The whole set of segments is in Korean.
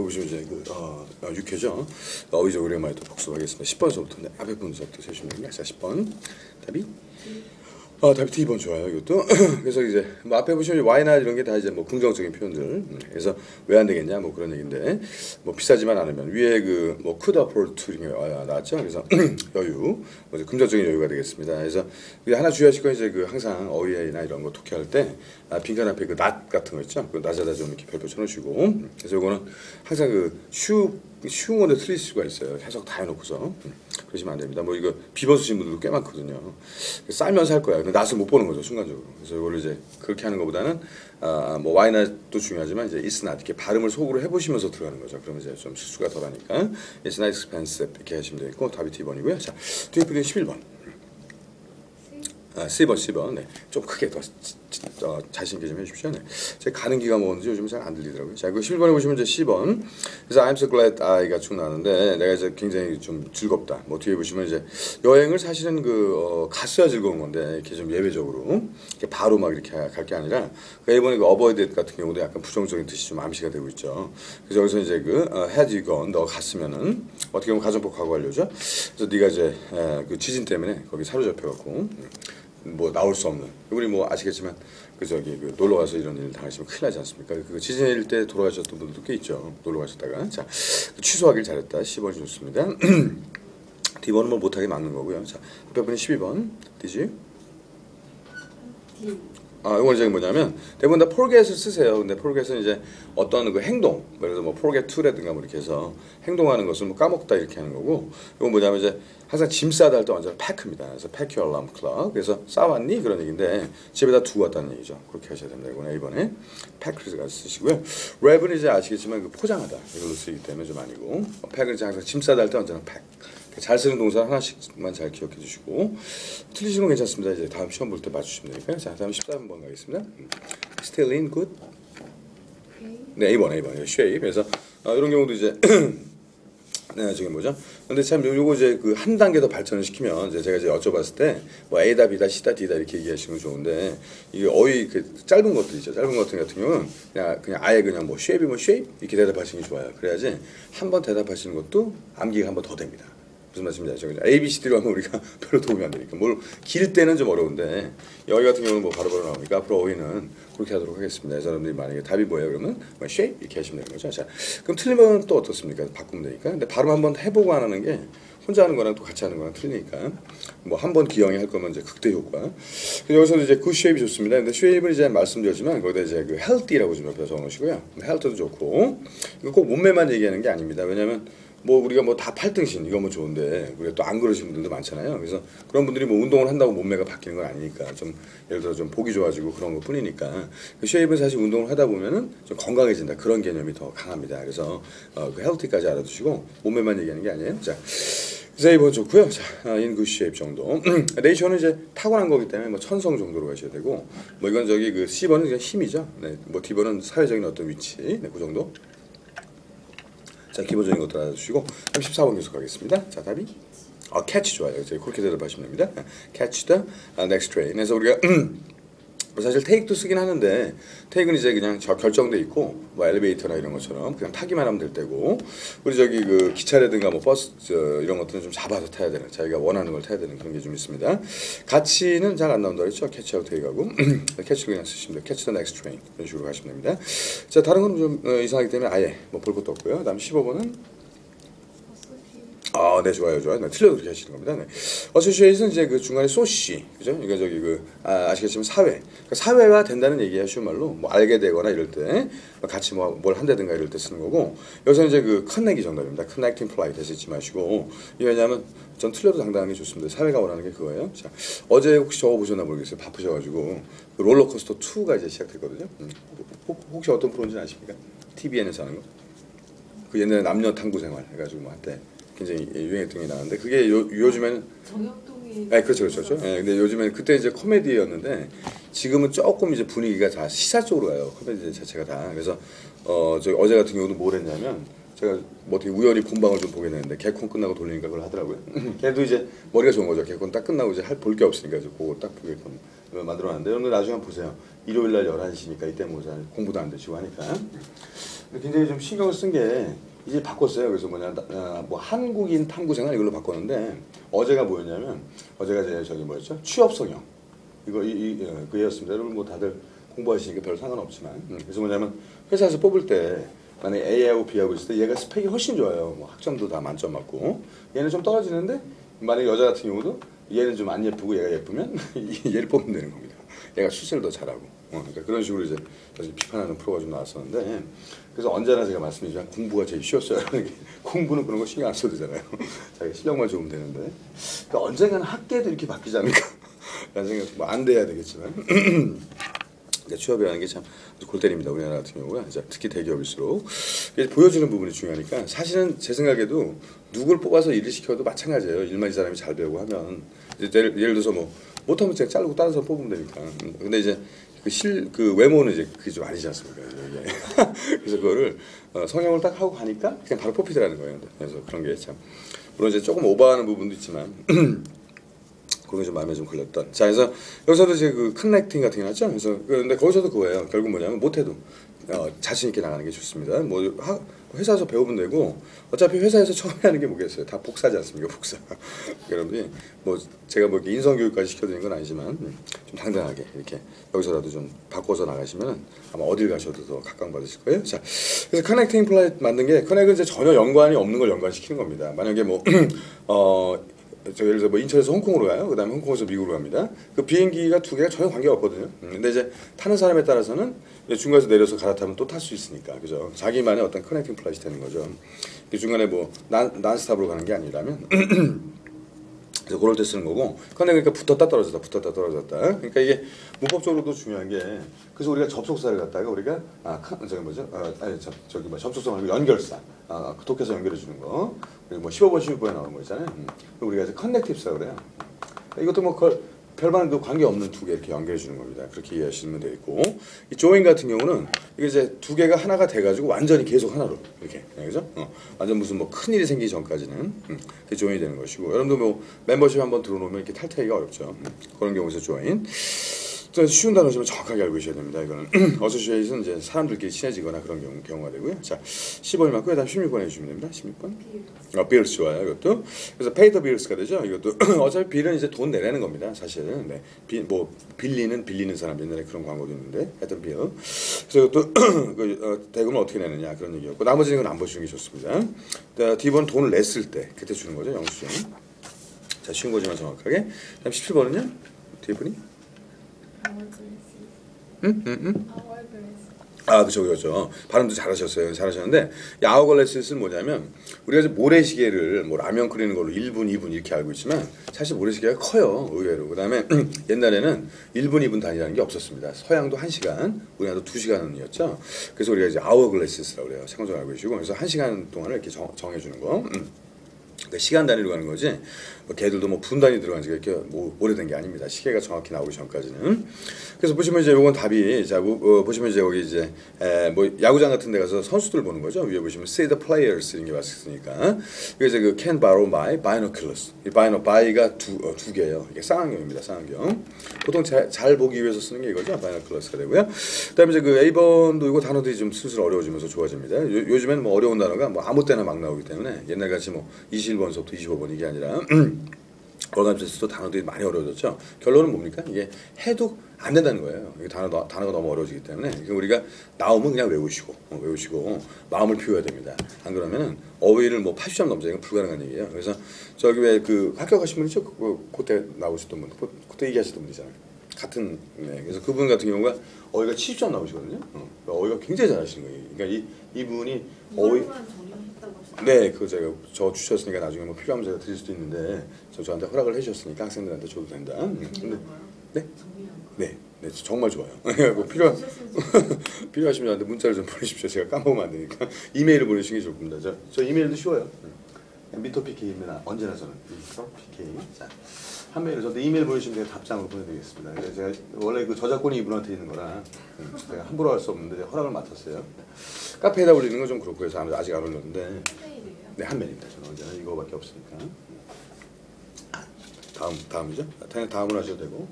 보시면 이제 육회죠. 어휘적 오랜만에 또 복습하겠습니다. 10번서부터 앞에 분서부터 세시면 됩니다. 자, 10번 답이 답이 T번 좋아요. 이것도 그래서 이제 뭐 앞에 보시면 Y나 이런 게 다 이제 뭐 긍정적인 표현들. 그래서 왜 안 되겠냐 뭐 그런 얘기인데 뭐 비싸지만 않으면 위에 그 뭐 could afford to이 나왔죠. 그래서 여유 뭐 긍정적인 여유가 되겠습니다. 그래서 하나 주의하실 건 이제 그 항상 어휘나 이런 거 독해할 때 빈칸 앞에 그 not 같은 거 있죠. 그 not에다 좀 이렇게 별표 쳐놓으시고 그래서 이거는 항상 그 쉬운 건데 틀릴 수가 있어요. 해석 다 해놓고서 그러시면 안 됩니다. 뭐 이거 비버수신 분들도 꽤 많거든요. 쌀면서 할 거야. 근데 낫을 못 보는 거죠 순간적으로. 그래서 이거를 이제 그렇게 하는 것보다는 뭐 Y나도 중요하지만 이제 it's not 이렇게 발음을 속으로 해보시면서 들어가는 거죠. 그러면 이제 좀 실수가 덜하니까 it's not expensive 이렇게 하시면 되겠고 답이 T번이고요. 자, 뒤에 부분 11번. C번. 네. 좀 크게 더 자신 있게 좀 해주십시오. 네. 제가 가는 기가 뭐는지 요즘 잘 안 들리더라고요. 자, 그 11번에 보시면 이제 C번. 그래서 I'm so glad I가 쭉 나왔는데 내가 이제 굉장히 좀 즐겁다. 뭐 뒤에 보시면 이제 여행을 사실은 갔어야 즐거운 건데 이렇게 좀 예외적으로 이렇게 바로 막 이렇게 갈 게 아니라 그 이번에 그 avoid it 같은 경우도 약간 부정적인 뜻이 좀 암시가 되고 있죠. 그래서 여기서 이제 had you gone 너 갔으면은 어떻게 보면 가정법 과거완료죠. 그래서 네가 이제 그 지진 때문에 거기 사로잡혀갖고 뭐 나올 수 없는 우리 뭐 아시겠지만 그 놀러 가서 이런 일 당하시면 큰일 나지 않습니까? 그 지진일 때 돌아가셨던 분들도 꽤 있죠. 놀러 가셨다가 자 취소하길 잘했다. 10번이 좋습니다. D번은 뭐 못하게 막는 거고요. 자 옆에 분이 12번 D지? 이건 이제 뭐냐면 대부분 다 forget을 쓰세요. 근데 forget은 이제 어떤 그 행동, 예를 들어서 뭐 forget to라든가 뭐 이렇게 해서 행동하는 것을 뭐 까먹다 이렇게 하는 거고, 이건 뭐냐면 이제 항상 짐 싸다 할 때 완전 pack입니다. 그래서 pack your alarm clock. 그래서 싸왔니 그런 얘기인데 집에다 두고 왔다는 얘기죠. 그렇게 하셔야 됩니다. 이번에 이번에 pack를 쓰시고요. 랩은 이제 아시겠지만 그 포장하다 이걸로 쓰이기 때문에 좀 아니고, pack은 이제 항상 짐 싸다 할 때 언제나 pack. 잘 쓰는 동사 하나씩만 잘 기억해 주시고 틀리시는 건 괜찮습니다. 이제 다음 시험 볼 때 맞추시면 되니까요. 자, 다음 14번 가겠습니다. Still in good? 네, A번. shape. 그래서 이런 경우도 이제 네, 지금 뭐죠? 근데 참 요거 이제 그 한 단계 더 발전을 시키면 이제 제가 이제 여쭤봤을 때 뭐 A다, B다, C다, D다 이렇게 얘기하시면 좋은데 이게 어휘 그 짧은 것들이죠. 짧은 것들 같은 경우는 그냥 아예 그냥 뭐 shape이 뭐 shape 이렇게 대답하시는 게 좋아요. 그래야지 한 번 대답하시는 것도 암기가 한 번 더 됩니다. 무슨 말씀인지 아시죠? A, B, C, D로 하면 우리가 별로 도움이 안 되니까 뭘 길 때는 좀 어려운데 여기 같은 경우는 뭐 바로바로 나오니까 앞으로 어휘는 그렇게 하도록 하겠습니다. 여러분들이 만약에 답이 뭐예요? 그러면 뭐 shape 이렇게 하시면 되는 거죠. 자, 그럼 틀리면 또 어떻습니까? 바꾸면 되니까. 근데 발음 한번 해보고 안 하는 게 혼자 하는 거랑 또 같이 하는 거랑 틀리니까 뭐 한 번 기영이 할 거면 이제 극대 효과. 여기서 이제 good shape이 좋습니다. 근데 shape은 이제 말씀드렸지만 거기다 이제 그 healthy라고 좀 옆에 적어놓으시고요. health도 좋고 이거 꼭 몸매만 얘기하는 게 아닙니다. 왜냐하면 뭐 우리가 뭐 다 8등신 이거 뭐 좋은데 우리가 또 안 그러신 분들도 많잖아요. 그래서 그런 분들이 뭐 운동을 한다고 몸매가 바뀌는 건 아니니까 좀 예를 들어 좀 보기 좋아지고 그런 것 뿐이니까 그 쉐입은 사실 운동을 하다 보면은 좀 건강해진다 그런 개념이 더 강합니다. 그래서 그 헬티까지 알아두시고 몸매만 얘기하는 게 아니에요. 자, 그래서 이번 좋고요. 자, in good shape 정도. 레이션은 이제 타고난 거기 때문에 뭐 천성 정도로 가셔야 되고 뭐 이건 저기 그 C번은 그냥 힘이죠. 네, 뭐 D번은 사회적인 어떤 위치, 네, 그 정도. 자, 기본적인 것들 알아주시고 14번 계속 가겠습니다. 자, 답이 catch 좋아요. 이제 그렇게 대답하시면 됩니다. catch the next train. 그래서 우리가 사실 take도 쓰긴 하는데 take는 이제 그냥 결정돼 있고 뭐 엘리베이터나 이런 것처럼 그냥 타기만 하면 될 때고 우리 저기 그 기차라든가 뭐 버스 이런 것들은 좀 잡아서 타야 되는 자기가 원하는 걸 타야 되는 그런 게 좀 있습니다. 같이는 잘 안 나온다 그랬죠. catch하고 take하고 catch를 그냥 쓰시면 돼요. catch the next train 이런 식으로 가시면 됩니다. 자, 다른 건 좀 이상하기 때문에 아예 뭐 볼 것도 없고요. 다음 15번은 네, 좋아요. 네, 틀려도 그렇게 하시는 겁니다. 네. associate은 이제 그 중간에 소시, 그죠? 이거 저기 아시겠지만 사회. 그러니까 사회화 된다는 얘기야 쉬운 말로 뭐 알게 되거나 이럴 때 같이 뭐 뭘 한다든가 이럴 때 쓰는 거고 여기서는 이제 그 connect이 정답입니다. connecting flight 하시지 마시고 이게 왜냐하면 전 틀려도 당당한 게 좋습니다. 사회가 원하는 게 그거예요. 자, 어제 혹시 저거 보셨나 모르겠어요. 바쁘셔가지고 그 롤러코스터 2가 이제 시작됐거든요. 혹시 어떤 프로인지 아십니까? TVN에서 하는 거. 그 옛날에 남녀 탐구 생활 해가지고 뭐 한때 굉장히 유행했던 게 나왔는데 그게 요즘에는 정혁동이 네, 그렇죠. 네, 근데 요즘에는 그때 이제 코미디였는데 지금은 조금 이제 분위기가 다 시사 쪽으로 가요. 코미디 자체가 다. 그래서 어제 같은 경우도 뭘 했냐면 제가 뭐 어떻게 우연히 본방을 좀 보게 됐는데 개콘 끝나고 돌리니까 그걸 하더라고요. 걔도 이제 머리가 좋은 거죠. 개콘 딱 끝나고 이제 볼 게 없으니까 그거 딱 보게끔 만들어놨는데 여러분들 나중에 한번 보세요. 일요일 날 11시니까 이때 뭐 잘 공부도 안 되시고 하니까 굉장히 좀 신경을 쓴 게 이제 바꿨어요. 그래서 뭐 한국인 탐구 생활 이걸로 바꿨는데 어제가 뭐였냐면 어제가 제 저기 뭐였죠? 취업 성형 이거 그였습니다. 여러분 뭐 다들 공부하시니까 별 상관없지만 그래서 뭐냐면 회사에서 뽑을 때 만약에 A하고 B하고 있을 때 얘가 스펙이 훨씬 좋아요. 뭐 학점도 다 만점 맞고 얘는 좀 떨어지는데 만약에 여자 같은 경우도 얘는 좀 안 예쁘고 얘가 예쁘면 얘를 뽑으면 되는 겁니다. 얘가 수세를 더 잘하고 그러니까 그런 식으로 이제 비판하는 프로가 좀 나왔었는데 그래서 언제나 제가 말씀드리지만 공부가 제일 쉬웠어요. 공부는 그런 거 신경 안 써도 되잖아요. 자기 실력만 좋으면 되는데 그러니까 언젠가는 학계도 이렇게 바뀌지 않을까 라는 생각 뭐안 돼야 되겠지만 취업이라는 게 참 골 때립니다. 우리나라 같은 경우가 특히 대기업일수록 보여주는 부분이 중요하니까 사실은 제 생각에도 누굴 뽑아서 일을 시켜도 마찬가지예요. 일만 이 사람이 잘 배우고 하면 이제 예를 들어서 뭐 못하면 제가 자르고 다른 사람 뽑으면 되니까. 근데 이제 그 외모는 이제 그게 좀 아니지 않습니까? 이게. 그래서 그거를 성형을 딱 하고 가니까 그냥 바로 뽑히더라는 거예요. 그래서 그런 게 참 물론 이제 조금 오버하는 부분도 있지만. 그런 게 좀 마음에 좀 걸렸던. 자, 그래서 여기서도 이제 그 커넥팅 같은 게 나왔죠. 그래서 근데 거기서도 그거예요. 결국 뭐냐면 못해도 자신 있게 나가는 게 좋습니다. 뭐 회사에서 배우면 되고 어차피 회사에서 처음에 하는 게 뭐겠어요. 다 복사지 않습니까? 복사. 여러분이 뭐 제가 뭐 이렇게 인성 교육까지 시켜드리는 건 아니지만 좀 당당하게 이렇게 여기서라도 좀 바꿔서 나가시면 아마 어딜 가셔도 더 각광받으실 거예요. 자, 그래서 커넥팅 플라이 만든 게 커넥은 이제 전혀 연관이 없는 걸 연관시키는 겁니다. 만약에 뭐 예를 들어서 뭐 인천에서 홍콩으로 가요. 그다음에 홍콩에서 미국으로 갑니다. 그 비행기가 두 개가 전혀 관계가 없거든요. 근데 이제 타는 사람에 따라서는 중간에서 내려서 갈아타면 또 탈 수 있으니까, 그죠? 자기만의 어떤 커넥팅 플라이트 되는 거죠. 중간에 뭐 난스탑으로 가는 게 아니라면 그래서 그럴 때 쓰는 거고, 그러니까 붙었다 떨어졌다, 붙었다 떨어졌다. 그러니까 이게 문법적으로도 중요한 게, 그래서 우리가 접속사를 갖다가 우리가 저기 뭐죠? 저기 뭐 접속사 말고 연결사, 독해서 연결해 주는 거. 그리고 뭐 15번, 16번에 나오는 거 있잖아요. 우리가 이제 커넥티브사 그래요. 이것도 뭐 별반 그 관계 없는 두 개 이렇게 연결해 주는 겁니다. 그렇게 이해하시면 되겠고, 이 조인 같은 경우는 이게 이제 두 개가 하나가 돼가지고 완전히 계속 하나로 이렇게, 그죠? 완전 무슨 뭐 큰 일이 생기기 전까지는 그게 조인이 되는 것이고, 여러분도 뭐 멤버십 한번 들어놓으면 이렇게 탈퇴하기가 어렵죠. 그런 경우에서 조인. 쉬운 단어지만 정확하게 알고 계셔야 됩니다. 이거는 어소시에이트는 이제 사람들끼리 친해지거나 그런 경우가 되고요. 자, 15번 맞고 그다음 16번 해주시면 됩니다. 16번. 빌스 좋아요. 이것도. 그래서 pay the bills가 되죠. 이것도 어차피 빌은 이제 돈 내라는 겁니다. 사실은. 네. 뭐 빌리는 사람 옛날에 그런 광고도 있는데 happen bill. 그래서 이것도 대금을 어떻게 내느냐 그런 얘기였고 나머지는 안 보시는 게 좋습니다. D번은 돈을 냈을 때 그때 주는 거죠. 영수증. 자, 쉬운 거지만 정확하게. 그다음 17번은요. D분이 그렇죠. 발음도 잘하셨는데 이 아워글래스는 뭐냐면 우리가 이제 모래시계를 뭐 라면 끓이는 걸로 1분, 2분 이렇게 알고 있지만 사실 모래시계가 커요. 의외로. 그다음에 옛날에는 1분, 2분 단위라는 게 없었습니다. 서양도 1시간, 우리나라도 2시간이었죠. 그래서 우리가 이제 아워글래스라고 그래요. 참고적으로 알고 계시고 그래서 1시간 동안을 이렇게 정해주는 거. 그러니까 시간 단위로 가는 거지. 뭐 걔들도 뭐 분 단위 들어간 지가 이렇게 뭐 오래된 게 아닙니다. 시계가 정확히 나오기 전까지는. 그래서 보시면 이제 요건 답이 자 보시면 이제 여기 이제 뭐 야구장 같은 데 가서 선수들 보는 거죠. 위에 보시면 see the players 이런 게 왔으니까. 이게 이제 그 can borrow my binoculars. 이 by가 두 개예요. 이게 쌍안경입니다. 쌍안경. 보통 잘 보기 위해서 쓰는 게 이거죠. binoculars가 되고요. 그다음에 이제 그 A번도 이거 단어들이 좀 슬슬 어려워지면서 좋아집니다. 요즘에는 뭐 어려운 단어가 뭐 아무 때나 막 나오기 때문에 옛날 같이 뭐 21번서부터 25번 이게 아니라 어감에서도 단어들이 많이 어려워졌죠. 결론은 뭡니까? 이게 해도 안 된다는 거예요. 이게 단어가 너무 어려워지기 때문에 우리가 나오면 그냥 외우시고 마음을 피워야 됩니다. 안 그러면은 어휘를 뭐 80점 넘자 이건 불가능한 얘기예요. 그래서 저기 왜 그 합격하신 분 있죠? 그때 나오셨던 분, 그때 얘기하셨던 분이잖아요. 같은 그래서 그분 같은 경우가 어휘가 70점 나오시거든요. 어휘가 굉장히 잘하시는 거예요. 그러니까 이분이 어휘 네, 그거 제가 주셨으니까 나중에 뭐 필요하면 제가 드릴 수도 있는데 저한테 허락을 해주셨으니까 학생들한테 줘도 된다. 근데 네, 정말 좋아요. 뭐 필요하시면 저한테 문자를 좀 보내십시오. 제가 까먹으면 안 되니까 이메일을 보내시는 게 좋을 겁니다. 저 이메일도 쉬워요. 미터 PK입니다. 언제나 저는 미터 PK. 자, 한 메일을 저한테 이메일 보내주시면 제가 답장으로 보내드리겠습니다. 그래서 제가 원래 그 저작권이 이분한테 있는 거라 제가 함부로 할 수 없는데 허락을 맡았어요. 카페에다 올리는 건 좀 그렇고 해서 아직 안 올렸는데 네, 한 메일입니다. 저는 언제나 이거밖에 없으니까. 다음이죠? 다음을 하셔도 되고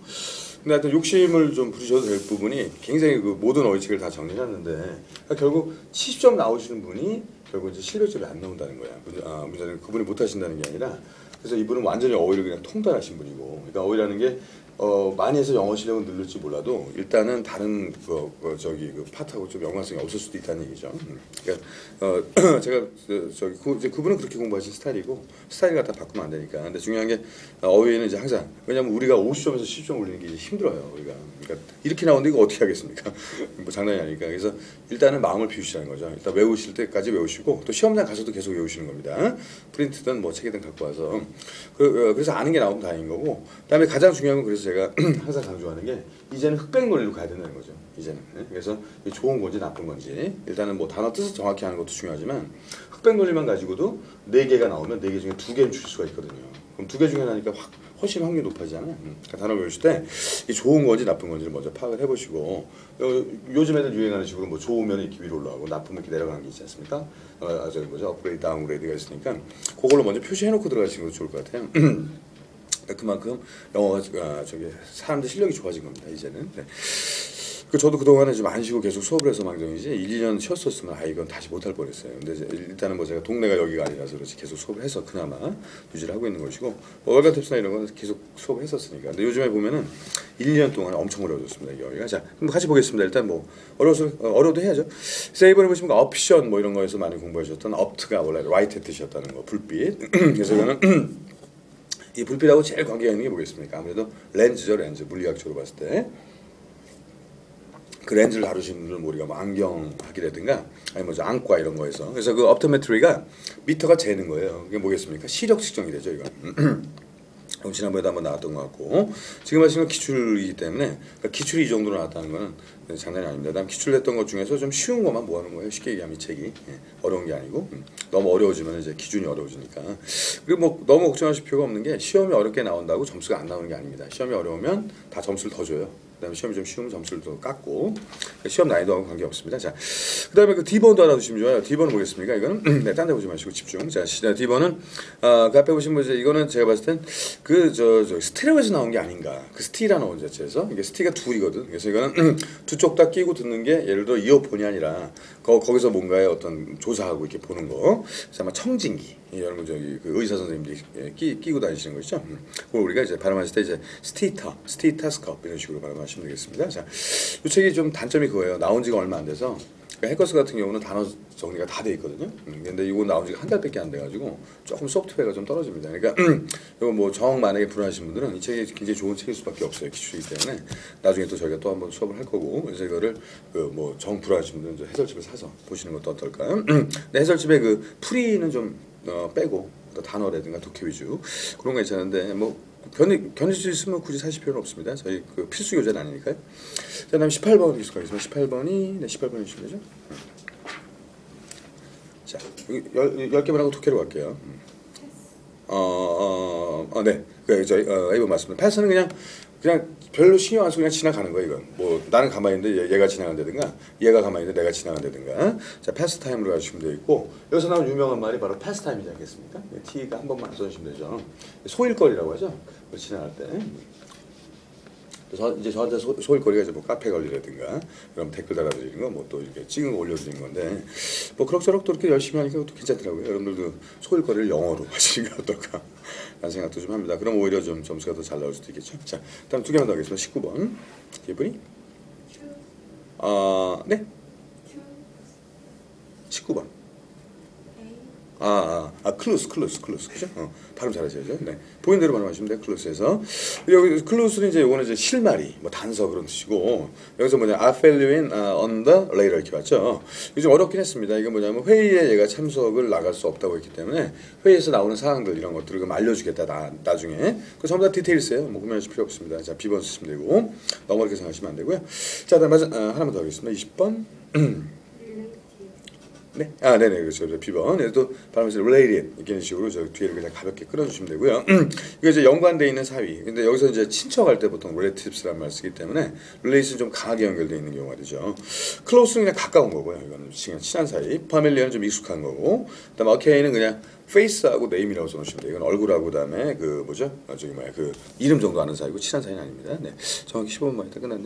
근데 하여튼 욕심을 좀 부리셔도 될 부분이 굉장히 그 모든 어휘책을 다 정리해놨는데 그러니까 결국 70점 나오시는 분이 결국 이제 실력점이 안 나온다는 거야. 문제는 그분이 못하신다는 게 아니라 그래서 이분은 완전히 어휘를 그냥 통달하신 분이고, 그러니까 어휘라는 게 많이 해서 영어 실력은 늘릴지 몰라도 일단은 다른 그 파트하고 좀 연관성이 없을 수도 있다는 얘기죠. 그러니까 제가 이제 그분은 그렇게 공부하신 스타일이고 스타일 갖다 바꾸면 안 되니까. 근데 중요한 게 어휘는 이제 항상, 왜냐면 우리가 50점에서 10점 올리는 게 이제 힘들어요. 우리가 그러니까 이렇게 나오는데 이거 어떻게 하겠습니까? 뭐 장난이 아니니까. 그래서 일단은 마음을 비우시라는 거죠. 일단 외우실 때까지 외우시고 또 시험장 가서도 계속 외우시는 겁니다. 프린트든 뭐 책이든 갖고 와서 그래서 아는 게 나오면 다행인 거고. 그다음에 가장 중요한 건 그래서 제가 항상 강조하는 게 이제는 흑백 논리로 가야 된다는 거죠. 이제는. 그래서 좋은 건지 나쁜 건지 일단은 뭐 단어 뜻을 정확히 하는 것도 중요하지만 흑백 논리만 가지고도 4개가 나오면 4개 중에 2개는 줄일 수가 있거든요. 그럼 2개 중에 하나니까 훨씬 확률이 높아지잖아요. 그러니까 단어 외우실 때 이 좋은 건지 나쁜 건지를 먼저 파악을 해보시고, 요즘 애들 유행하는 식으로 뭐 좋으면 이렇게 위로 올라가고 나쁘면 이렇게 내려가는 게 있지 않습니까? 저기 뭐죠, 업그레이드 다운그레이드가 있으니까 그걸로 먼저 표시해놓고 들어가시는 것도 좋을 것 같아요. 그만큼 영어가 저기 사람들 실력이 좋아진 겁니다. 이제는. 네. 저도 그동안에 좀 안 쉬고 계속 수업을 해서 망정이지 1, 2년 쉬었었으면 이건 다시 못할 뻔했어요. 근데 일단은 뭐 제가 동네가 여기가 아니라서 그렇지 계속 수업을 해서 그나마 유지를 하고 있는 것이고, 월간 탭스나 이런 건 계속 수업을 했었으니까. 근데 요즘에 보면은 1, 2년 동안 엄청 어려워졌습니다. 이 여기가. 자, 그럼 같이 보겠습니다. 일단 뭐 어려워도 해야죠. 그래서 이번에 보시면 옵션 뭐 이런 거에서 많이 공부하셨던 업트가 원래 라이트의 뜻이었다는 거, 불빛. 그래서 이거는 이 불빛하고 제일 관계가 있는 게 뭐겠습니까? 아무래도 렌즈죠, 렌즈. 물리학적으로 봤을 때. 그 렌즈를 다루시는 분들은 우리가 뭐 안경학이라든가 아니면 뭐 안과 이런 거에서, 그래서 그 업토메트리가 미터가 재는 거예요. 그게 뭐겠습니까? 시력 측정이 되죠, 이거. 그럼 지난번에도 한번 나왔던 것 같고, 지금 하시는 건 기출이기 때문에, 그러니까 기출이 이 정도로 나왔다는 거는 장난이 아닙니다. 다음 기출했던 것 중에서 좀 쉬운 것만 모아놓은 거예요. 쉽게 얘기하면 이 책이. 어려운 게 아니고. 너무 어려워지면 이제 기준이 어려워지니까. 그리고 뭐 너무 걱정하실 필요가 없는 게 시험이 어렵게 나온다고 점수가 안 나오는 게 아닙니다. 시험이 어려우면 다 점수를 더 줘요. 그다음에 시험이 좀 쉬우면 점수를 더 깎고, 시험 난이도하고 관계 없습니다. 자, 그다음에 그 D번도 알아두시면 좋아요. D번은 뭐겠습니까? 이거는 네, 딴 데 보지 마시고 집중. 자, D번은 그 앞에 보시면 이제 이거는 제가 봤을 땐 그 저 스테레오에서 나온 게 아닌가. 그 스티라는 언어 자체에서 이게 스티가 둘이거든. 그래서 이거는 두 쪽 다 끼고 듣는 게 예를 들어 이어폰이 아니라 거기서 뭔가의 어떤 조사하고 이렇게 보는 거. 그래서 아마 청진기. 여러분 저기 그 의사 선생님들이 끼고 다니시는 거죠. 그걸 우리가 이제 발음하실 때 이제 스티타스컵 이런 식으로 발음하시면 되겠습니다. 자, 이 책이 좀 단점이 그거예요. 나온 지가 얼마 안 돼서. 그러니까 해커스 같은 경우는 단어 정리가 다 돼 있거든요. 근데 이거 나온 지가 한 달밖에 안 돼가지고 조금 소프트웨어가 좀 떨어집니다. 그러니까 이거 뭐 정 만약에 불안하신 분들은 이 책이 굉장히 좋은 책일 수밖에 없어요. 기출이기 때문에 나중에 또 저희가 또 한번 수업을 할 거고, 그래서 이거를 그 뭐 정 불안하신 분들은 해설집을 사서 보시는 것도 어떨까요? 근데 해설집에 그 풀이는 좀 빼고 또 단어라든가 독해 위주 그런 거 괜찮은데 뭐 견딜 수 있으면 굳이 사실 필요는 없습니다. 저희 그 필수 교재는 아니니까요. 자, 다음 18번 계속하겠습니다. 18번이 네, 18번이 주시면 되죠. 자, 10개만 하고 독해로 갈게요. 네. 저희 A번 맞습니다. 패스는 그냥 별로 신경 안 쓰고 그냥 지나가는 거예요. 이건 뭐 나는 가만히 있는데 얘가 지나간다든가 얘가 가만히 있는데 내가 지나간다든가. 자, 패스 타임으로 가시면 되어 있고, 여기서 나온 유명한 말이 바로 패스 타임이지 않겠습니까? T가 한 번만 써주시면 되죠. 소일거리라고 하죠. 지나갈 때. 그래서 이제 저한테 소일거리가 이제 뭐 카페 관리라든가 그럼 댓글 달아드리는 거, 뭐 또 이렇게 찍은 거 올려드리는 건데, 뭐 그럭저럭 또 이렇게 열심히 하니까 또 괜찮더라고요. 여러분들도 소일거리를 영어로 하시는 게 어떨까 라는 생각도 좀 합니다. 그럼 오히려 좀 점수가 더 잘 나올 수도 있겠죠. 자, 다음 2개만 더 하겠습니다. 19번 이분이 네 19번 클루스 그죠? 발음 잘하셔야죠. 네, 보이는 대로 발음하시면 돼요. 클루스에서 여기 클루스는 이제 요거는 이제 실마리, 뭐 단서 그런 뜻이고, 여기서 뭐냐 I fell in on the later 이렇게 왔죠. 이게 좀 어렵긴 했습니다. 이게 뭐냐면 회의에 얘가 참석을 나갈 수 없다고 했기 때문에 회의에서 나오는 사항들 이런 것들을 좀 알려주겠다 나중에. 그 전부 다 디테일스예요. 뭐 구매하실 필요 없습니다. 자, B번 쓰시면 되고 너무 어렵게 생각하시면 안 되고요. 자, 다음 하나만 더 하겠습니다. 20번. 네, 아, 네네, 그렇죠. 비번. 얘도 발음에서 related 이런 식으로 저 뒤에를 그냥 가볍게 끌어주시면 되고요. 이거 이제 연관돼 있는 사위. 근데 여기서 이제 친척할 때 보통 relatives라는 말을 쓰기 때문에 relation은 좀 강하게 연결돼 있는 경우가 되죠. close는 그냥 가까운 거고요. 이거는 그냥 친한 사이. familiar는 좀 익숙한 거고. 그다음에 okay는 그냥 face하고 name이라고 써놓으시면 돼요. 이건 얼굴하고 그다음에 그 뭐죠? 저기 뭐야 그 이름 정도 아는 사이고 친한 사이는 아닙니다. 네, 정확히 15분 만에 끝났네요.